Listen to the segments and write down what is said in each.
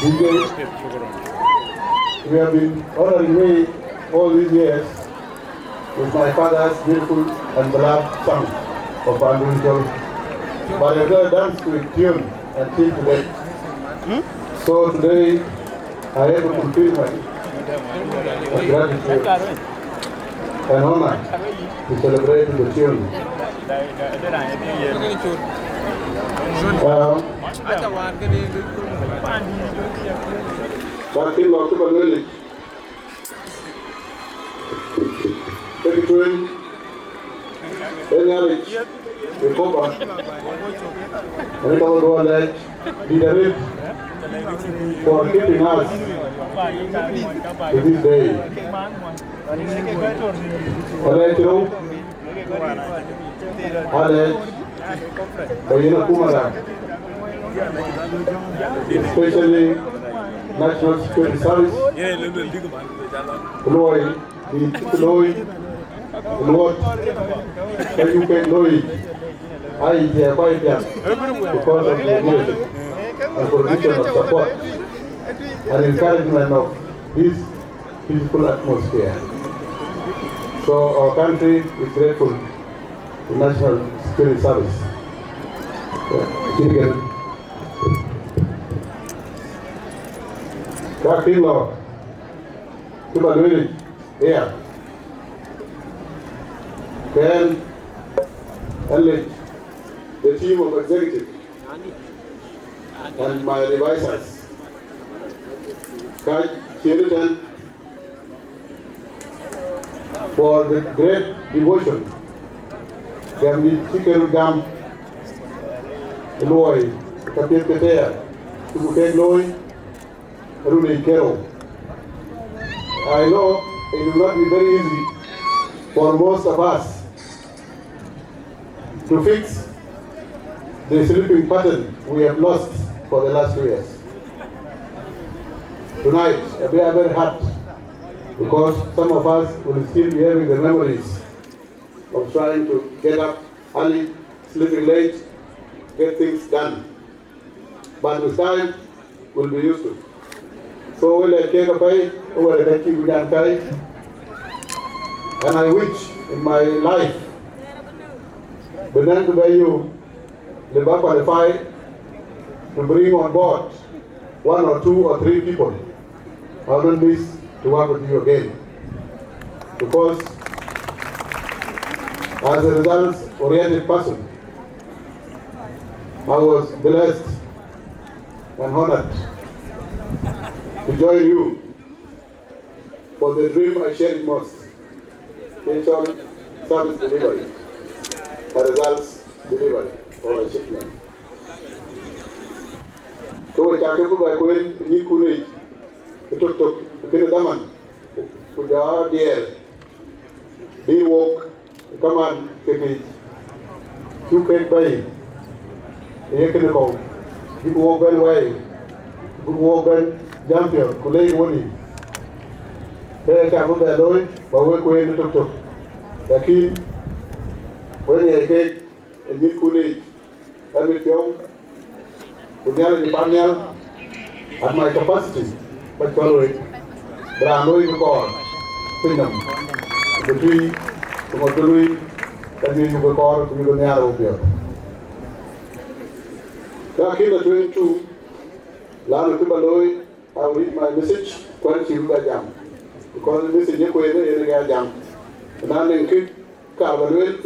You have been honoring me all these years with my father's beautiful and beloved song of Bandung. But I've never danced to a tune until today. So today, I have to fulfill my gratitude and honor to celebrate the tune. Something about the Bengali. Take it to him. Acknowledge the Copa. And it all go alleged. Be the rip for keeping us to this day. Alleged you. Alleged. Bayina Kumara. Especially National Security Service, Loy, the Loy, Lord, educate Loy, I hear quite young because of the leadership and position of support and encouragement of this peaceful atmosphere. So our country is grateful to National Security Service. Captain Law, Juba Village, here. Then, the team of executive and my advisors, Shirkat, for the great devotion. Then we chicken gum, Loy, Captain TEYA, TEYA Loy. I know it will not be very easy for most of us to fix the sleeping pattern we have lost for the last 2 years. Tonight, we are very hard because some of us will still be having the memories of trying to get up early, sleeping late, get things done. But with time, we'll be used to. So we'll take a pay over the and I wish in my life, but then to buy you the back qualified to bring on board 1 or 2 or 3 people. I will miss to work with you again. Because as a results-oriented person, I was blessed and honored to join you for the dream I shared most. Pension service delivery, a results delivery or achievement. So we can go by going to Kuni, to Daman, to the RDL, be walk, come on, take it, you can buy, you can go, you walk one way, you walk one. Champion, kulei woni. Kaya kama badoi, bawe kuenda tuk. Lakini, wani yake, ni kulei. Kami tiong, kunyala di panyal, at my capacity, but tolerate. Brandoi kukor, pinam. Betui, kumotului, kami kukor, kami kunyala upio. Lakini na 22, lalu kubaloi. I will read my message quite you by jam. Because the message you put in the jam. And I think it covered it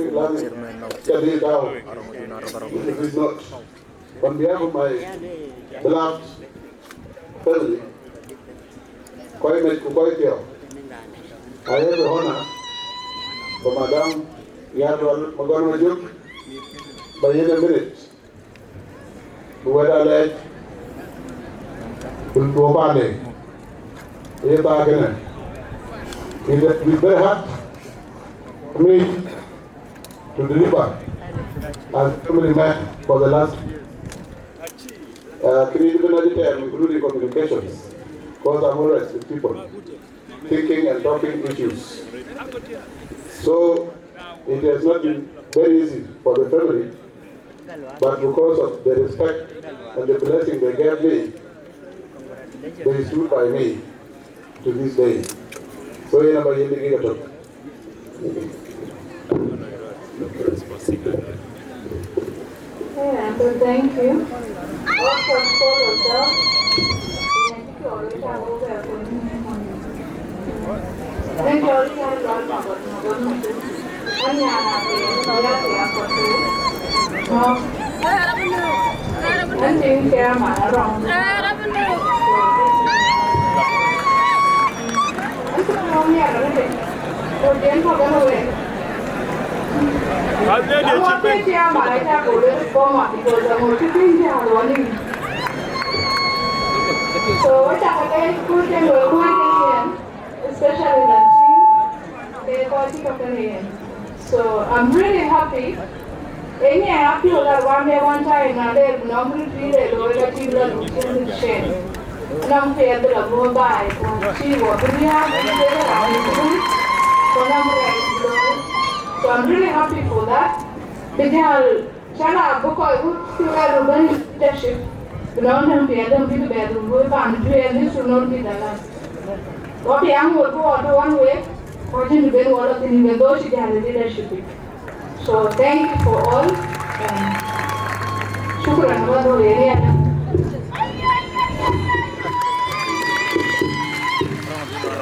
down. It is not. On behalf of my beloved family, quite here. I have the honor for Madam Yadwal Maganajuk by in a minute. Where I led. We very hard me to deliver as family man for the last including communications, because I'm always with people, thinking and talking issues. So it has not been very easy for the family, but because of the respect and the blessing they gave me, they stood by me to this day. So you know, you need to yeah, so thank you. Also, for yourself, thank you all for so what I could especially the team, so I'm really happy. Any happy that one day, one time, and then normally 3 days, or a team that will change. Nam fair the go by, she was really happy. So I'm really happy for that. Because Chana book I would still have a leadership. The London fair, them people bedroom, we found 3 and this should not be the last. What young will go on one way, watching the bed water in the door, she had a leadership. So thank you for all. Shukran wa area.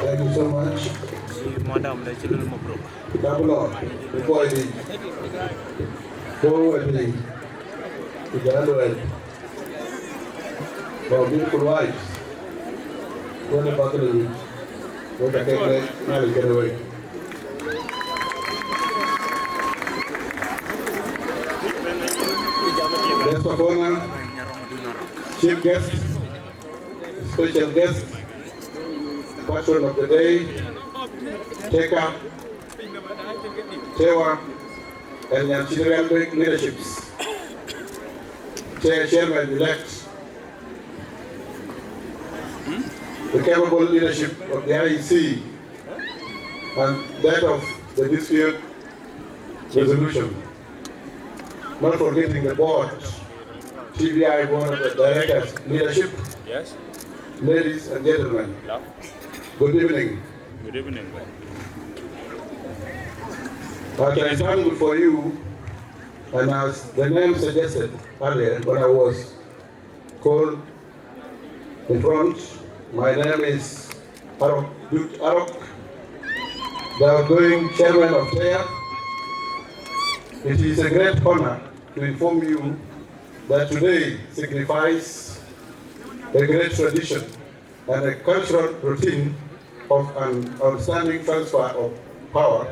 Thank you so much. Madam, let's do more. Before I leave, go with me to the other end. For beautiful wives, go to the balcony, go to the cake, now get away. Guest of honor, chief guest, special guest, patron of the day, TEYA, TEYA, and the Children leaderships. Chairman-elect, the capable leadership of the IEC, and that of the dispute resolution. Not forgetting the board, TBI board of the directors leadership. Yes. Ladies and gentlemen, good evening. Good evening. As I stand before you, and as the name suggested earlier when I was called in front, my name is Arok Dut Arok, the outgoing chairman of TEYA. It is a great honor to inform you that today signifies a great tradition and a cultural routine of an outstanding transfer of power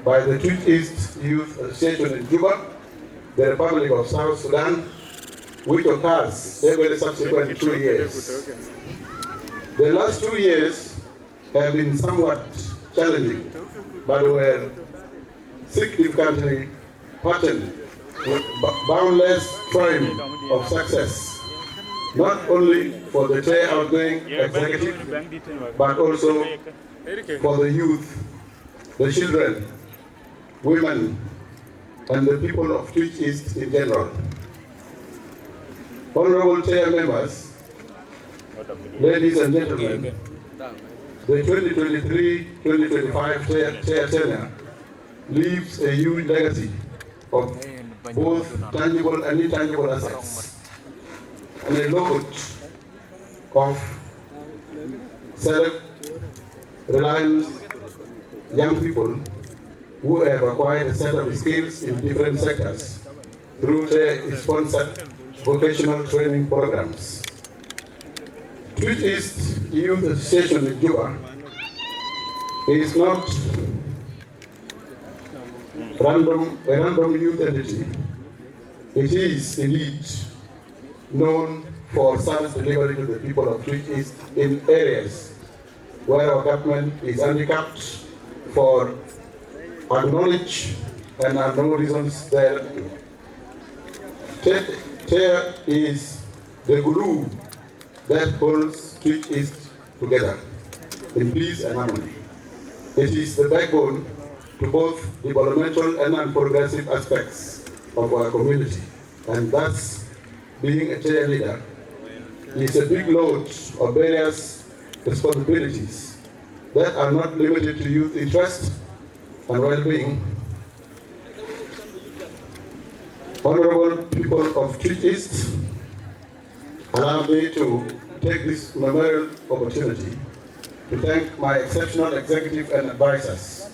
by the Twitch East Youth Association in Juba, the Republic of South Sudan, which occurs every subsequent 2 years. The last 2 years have been somewhat challenging, but were significantly patterned with boundless frame of success, not only for the TEYA outgoing executive, but also for the youth, the children, women, and the people of Twitch East in general. Honorable TEYA members, ladies and gentlemen, the 2023-2025 TEYA tenure leaves a huge legacy of both tangible and intangible assets, and a lot of self-reliant young people who have acquired a set of skills in different sectors through their sponsored vocational training programs. Twitch East Youth Association in Juba is not a random youth entity. It is indeed known for service delivery to the people of Twitch East in areas where our government is handicapped for acknowledged and are no reasons there. TEYA is the glue that holds Twitch East together in peace and harmony. It is the backbone to both developmental and non-progressive aspects of our community, and thus, being a TEYA leader, is a big load of various responsibilities that are not limited to youth interest and well-being. Honorable people of Tweed East, allow me to take this memorial opportunity to thank my exceptional executive and advisors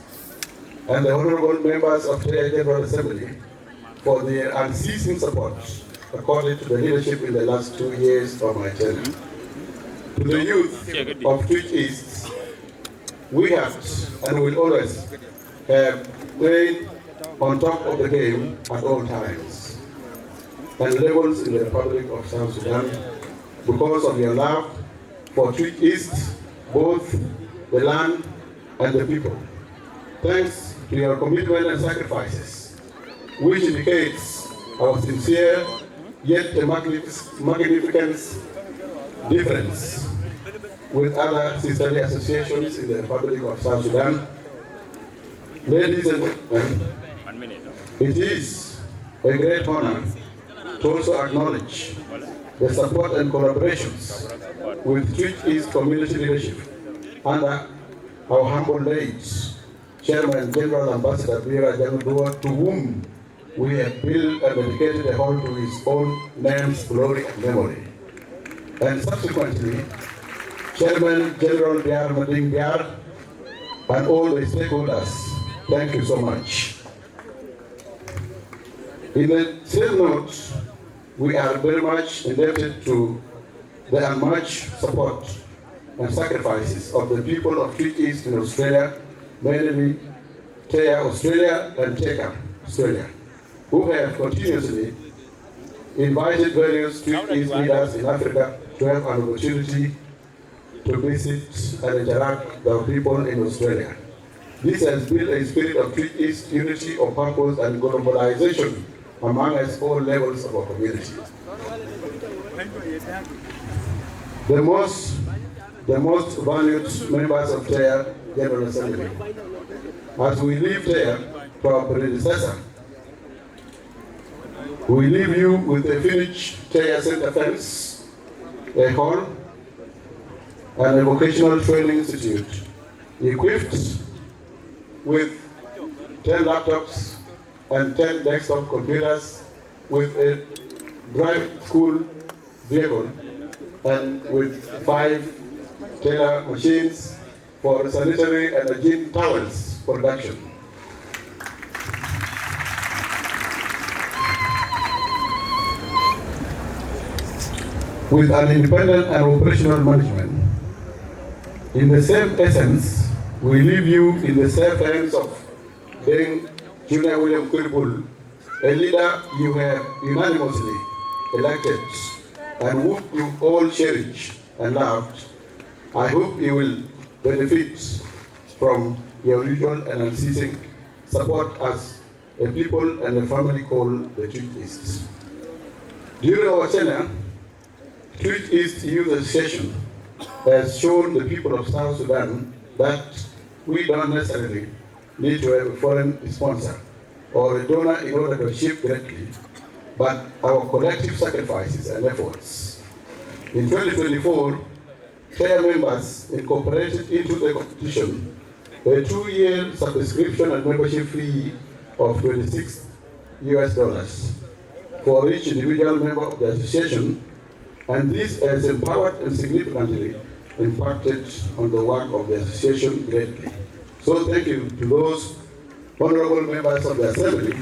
and the honorable members of TEYA General Assembly for their unceasing support accorded to the leadership in the last 2 years of my tenure. To the youth of Tweed East, we have and will always have played on top of the game at all times and levels in the Republic of South Sudan because of your love for Tweed East, both the land and the people. Thanks to your commitment and sacrifices, which indicates our sincere yet a magnificent difference with other sisterly associations in the Republic of South Sudan. Ladies and gentlemen, it is a great honor to also acknowledge the support and collaborations with Tweed East community leadership under our humble late Chairman General Ambassador Bira Janudua, to whom we have built and dedicated a hall to his own name's glory and memory. And subsequently, Chairman General Biar Mading Biar and all the stakeholders, thank you so much. In the same note, we are very much indebted to the unmatched support and sacrifices of the people of Tweed East in Australia, mainly TEYA Australia and TEYA Australia, who have continuously invited various Tweed East leaders in Africa to have an opportunity to visit and interact with our people in Australia. This has built a spirit of Tweed East unity of purpose and globalization among us all levels of our community. The most valued members of TEYA General Assembly, as we leave TEYA to our predecessor, we leave you with a finished TEYA center fence, a hall, and a vocational training institute equipped with 10 laptops and 10 desktop computers, with a drive school vehicle, and with 5 tailor machines for sanitary and hygiene towels production. With an independent and operational management. In the same essence, we leave you in the safe hands of Deng Junior William Kuribul, a leader you have unanimously elected and whom you all cherish and loved. I hope you will benefit from your usual and unceasing support as a people and a family called the Tweed East. During our tenure, Tweed East Youth Association has shown the people of South Sudan that we don't necessarily need to have a foreign sponsor or a donor in order to achieve greatly, but our collective sacrifices and efforts. In 2024, TEYA members incorporated into the competition a 2-year subscription and membership fee of $26 for each individual member of the association, and this has empowered and significantly impacted on the work of the association greatly. So thank you to those honorable members of the Assembly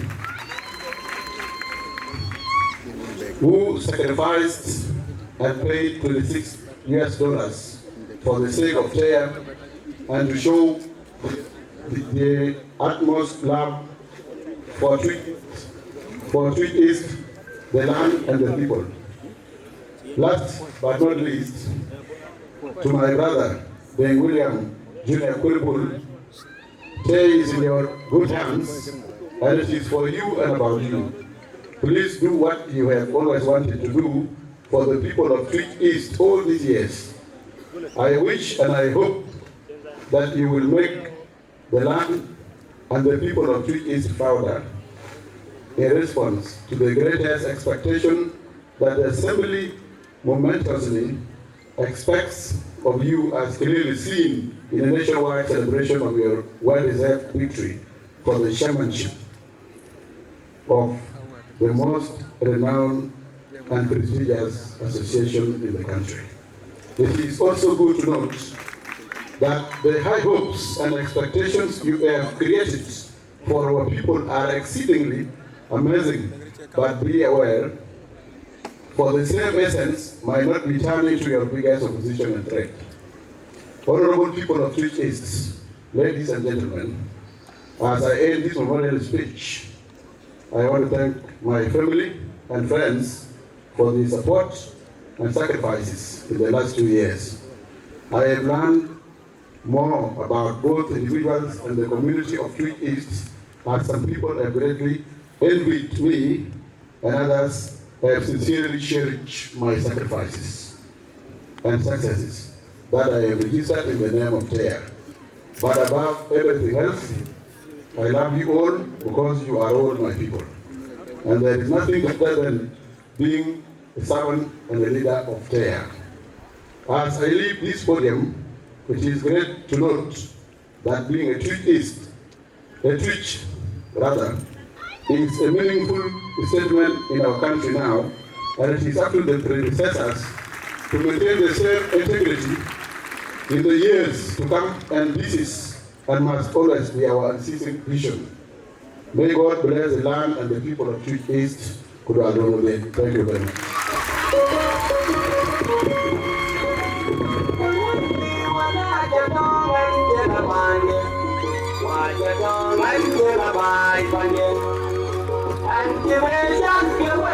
who sacrificed and paid $26 for the sake of TEYA and to show the utmost love for Tweed East, the land and the people. Last but not least, to my brother, Ben William Junior Kuribul, TEYA is in your good hands, and it is for you and about you. Please do what you have always wanted to do for the people of Tweed East all these years. I wish and I hope that you will make the land and the people of Tweed East prouder in response to the greatest expectation that the Assembly momentously expects of you as clearly seen in a nationwide celebration of your well-deserved victory for the chairmanship of the most renowned and prestigious association in the country. It is also good to note that the high hopes and expectations you have created for our people are exceedingly amazing, but be aware, for the same essence might not be turning to your biggest opposition and threat. Honorable people of Twitch East, ladies and gentlemen, as I end this memorial speech, I want to thank my family and friends for the support and sacrifices in the last 2 years. I have learned more about both individuals and the community of Twitch East, as some people have greatly envied me and others have sincerely cherished my sacrifices and successes that I have registered in the name of TEYA. But above everything else, I love you all because you are all my people. And there is nothing better than being a servant and a leader of TEYA. As I leave this podium, it is great to note that being a Twitch is a meaningful statement in our country now, and it is up to the predecessors to maintain the same integrity in the years to come, and this is and must always be our unceasing vision. May God bless the land and the people of Twitch East. Thank you very much. And